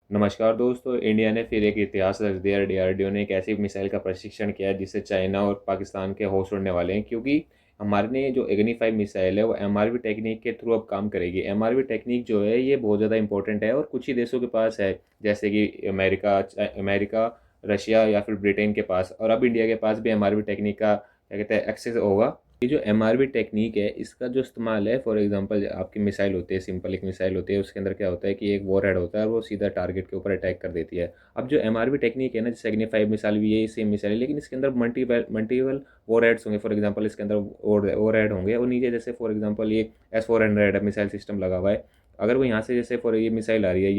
नमस्कार दोस्तों, इंडिया ने फिर एक इतिहास रच दिया। डीआरडीओ ने एक ऐसी मिसाइल का प्रशिक्षण किया है जिससे चाइना और पाकिस्तान के होश उड़ने वाले हैं, क्योंकि हमारे ने जो एग्नी 5 मिसाइल है वो एमआरवी टेक्निक के थ्रू अब काम करेगी। एमआरवी टेक्निक जो है ये बहुत ज़्यादा इंपॉर्टेंट है और कुछ ही देशों के पास है, जैसे कि अमेरिका, रशिया या फिर ब्रिटेन के पास। और अब इंडिया के पास भी एमआरवी टेक्निक का क्या कहते हैं एक्सेस होगा। ये जो एमआरवी टेक्निक है इसका जो इस्तेमाल है, फॉर एग्जांपल आपकी मिसाइल होती है, सिंपल एक मिसाइल होती है, उसके अंदर क्या होता है कि एक वॉर हेड होता है और वो सीधा टारगेट के ऊपर अटैक कर देती है। अब जो एमआरवी टेक्निक है ना, जैसे अग्नि 5 मिसाइल भी यही सेम मिसाइल है, लेकिन इसके अंदर मल्टीपल वॉर हेड्स होंगे। फॉर एग्जाम्पल इसके अंदर वॉर हेड होंगे और नीचे जैसे फॉर एग्जाम्पल ये S-400 मिसाइल सिस्टम लगा हुआ है। अगर वो यहाँ से जैसे फॉर ये मिसाइल आ रही है,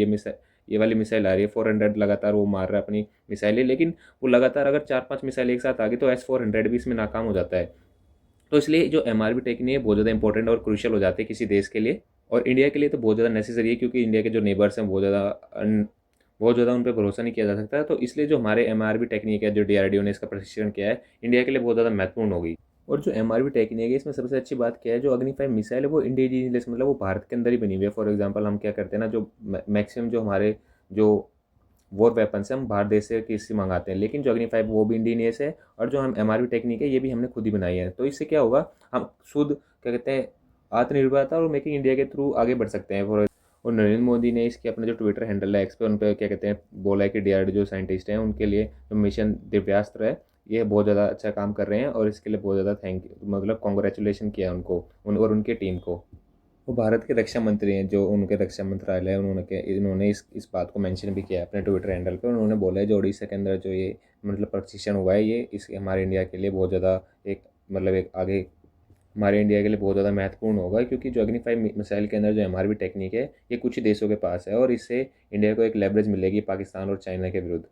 ये वाली मिसाइल आ रही है 400, लगातार वो मार रहा है अपनी मिसाइलें, लेकिन वो लगातार अगर 4-5 मिसाइल एक साथ आ गई तो S-400 भी इसमें नाकाम हो जाता है। तो इसलिए जो एमआरवी टेक्निक है बहुत ज़्यादा इंपॉर्टेंट और क्रूशियल हो जाती है किसी देश के लिए। और इंडिया के लिए तो बहुत ज़्यादा नेसेसरी है, क्योंकि इंडिया के जो नेबर्स हैं बहुत ज़्यादा उन पर भरोसा नहीं किया जा सकता। तो इसलिए जो हमारे एमआरवी टेक्निक है, जो डीआरडीओ ने इसका प्रशिक्षण किया है, इंडिया के लिए बहुत ज़्यादा महत्वपूर्ण होगी। और जो एमआरवी टेक्निक है इसमें सबसे अच्छी बात क्या है, जो अग्नि 5 मिसाइल है वो इंडिजीनियस, मतलब वो भारत के अंदर ही बनी हुई है। फॉर एग्जाम्पल हम क्या करते हैं ना, जो मैक्सिमम जो हमारे जो वॉर वेपन्स हैं हम बाहर देश से किसी मंगाते हैं, लेकिन जो अग्नि 5 वो भी इंडियनियस है। और जो हम एमआरवी टेक्निक है ये भी हमने खुद ही बनाई है। तो इससे क्या होगा, हम शुद्ध क्या कहते हैं आत्मनिर्भरता और मेकिंग इंडिया के थ्रू आगे बढ़ सकते हैं। और नरेंद्र मोदी ने इसके अपने जो ट्विटर हैंडल है एक्स पे, उन पर क्या कहते हैं बोला है कि डीआरडीओ जो साइंटिस्ट हैं उनके लिए जो मिशन दिव्यास्त्र है ये बहुत ज़्यादा अच्छा काम कर रहे हैं, और इसके लिए बहुत ज़्यादा थैंक यू, मतलब कॉन्ग्रेचुलेशन किया उनको और उनके टीम को। वो भारत के रक्षा मंत्री हैं, जो उनके रक्षा मंत्रालय है, इन्होंने इस बात को मेंशन भी किया है अपने ट्विटर हैंडल पे। उन्होंने बोला है जो उड़ीसा के अंदर जो ये मतलब प्रशिक्षण हुआ है, ये इस हमारे इंडिया के लिए बहुत ज़्यादा एक मतलब एक आगे हमारे इंडिया के लिए बहुत ज़्यादा महत्वपूर्ण होगा, क्योंकि जो अग्नि 5 मिसाइल के अंदर जो एमआरवी टेक्निक है ये कुछ ही देशों के पास है, और इससे इंडिया को एक लेवरेज मिलेगी पाकिस्तान और चाइना के विरुद्ध।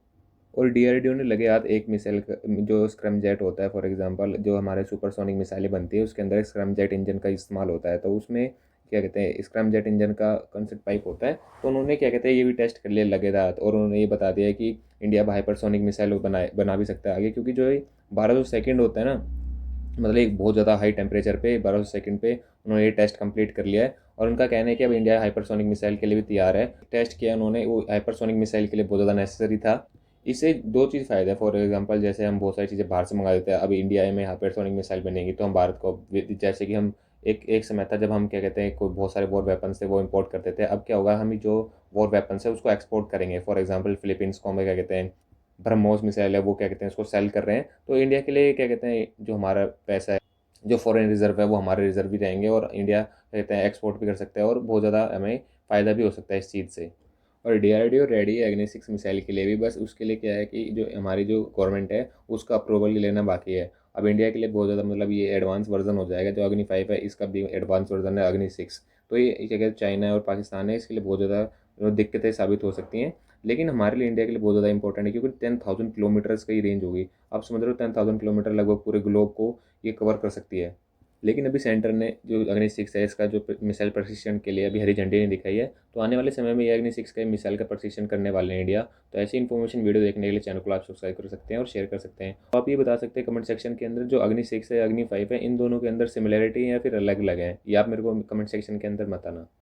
और डीआरडीओ ने लगे हाथ एक मिसाइल जो स्क्रम जेट होता है, फॉर एग्जांपल जो हमारे सुपरसोनिक मिसाइलें बनती है उसके अंदर स्क्रम जेट इंजन का इस्तेमाल होता है। तो उसमें क्या कहते हैं स्क्रम जेट इंजन का कंसेप्ट पाइप होता है। तो उन्होंने क्या कहते हैं ये भी टेस्ट कर लिया लगे हाथ, और उन्होंने ये बता दिया कि इंडिया हाइपरसोनिक मिसाइल बना भी सकता है आगे, क्योंकि जो 1200 सेकेंड होता है ना, मतलब एक बहुत ज़्यादा हाई टेम्परेचर पे 1200 सेकेंड पे उन्होंने ये टेस्ट कंप्लीट कर लिया है। और उनका कहना है कि अब इंडिया हाइपरसोनिक मिसाइल के लिए भी तैयार है। टेस्ट किया उन्होंने, वो हाइपरसोनिक मिसाइल के लिए बहुत ज़्यादा नेसेसरी था। इससे दो चीज़ फ़ायदा है। फॉर एग्जांपल जैसे हम बहुत सारी चीज़ें बाहर से मंगा देते हैं, अब इंडिया में हाइपरसोनिक मिसाइल बनेगी तो हम भारत को जैसे कि हम एक एक समय था जब हम क्या कहते हैं कोई बहुत सारे वॉर वेपन्स थे वो इंपोर्ट करते थे। अब क्या होगा, हम ही जो वॉर वेपन्स है उसको एक्सपोर्ट करेंगे। फॉर एग्जांपल फिलीपींस को हमें क्या कहते हैं ब्रह्मोस मिसाइल है वो क्या कहते हैं उसको सेल कर रहे हैं। तो इंडिया के लिए क्या कहते हैं जो हमारा पैसा है, जो फॉरेन रिजर्व है वो हमारे रिजर्व भी रहेंगे, और इंडिया कहते हैं एक्सपोर्ट भी कर सकता है, और बहुत ज़्यादा हमें फ़ायदा भी हो सकता है इस चीज़ से। और डीआरडीओ रेडी है अग्नि 6 मिसाइल के लिए भी, बस उसके लिए क्या है कि जो हमारी जो गवर्नमेंट है उसका अप्रूवल लेना बाकी है। अब इंडिया के लिए बहुत ज़्यादा मतलब ये एडवांस वर्जन हो जाएगा, जो अग्नि 5 है इसका भी एडवांस वर्जन है अग्नि 6। तो ये क्या कहते हैं चाइना और पाकिस्तान है इसके लिए बहुत ज़्यादा दिक्कतें साबित हो सकती हैं, लेकिन हमारे लिए इंडिया के लिए बहुत ज़्यादा इंपॉर्टेंट है, क्योंकि 10,000 किलोमीटर्स की रेंज होगी। आप समझ रहे हो 10,000 किलोमीटर लगभग पूरे ग्लोब को ये कवर कर सकती है। लेकिन अभी सेंटर ने जो अग्नि 6 है इसका जो मिसाइल प्रशिक्षण के लिए अभी हरी झंडी नहीं दिखाई है। तो आने वाले समय में ये अग्नि 6 का मिसाइल का प्रशिक्षण करने वाले हैं इंडिया। तो ऐसी इन्फॉर्मेशन वीडियो देखने के लिए चैनल को आप सब्सक्राइब कर सकते हैं और शेयर कर सकते हैं। तो आप ये बता सकते हैं कमेंट सेक्शन के अंदर जो अग्नि 6 है अग्नि 5 है इन दोनों के अंदर सिमिलरिटी है या फिर अलग अलग है, ये आप मेरे को कमेंट सेक्शन के अंदर बताना।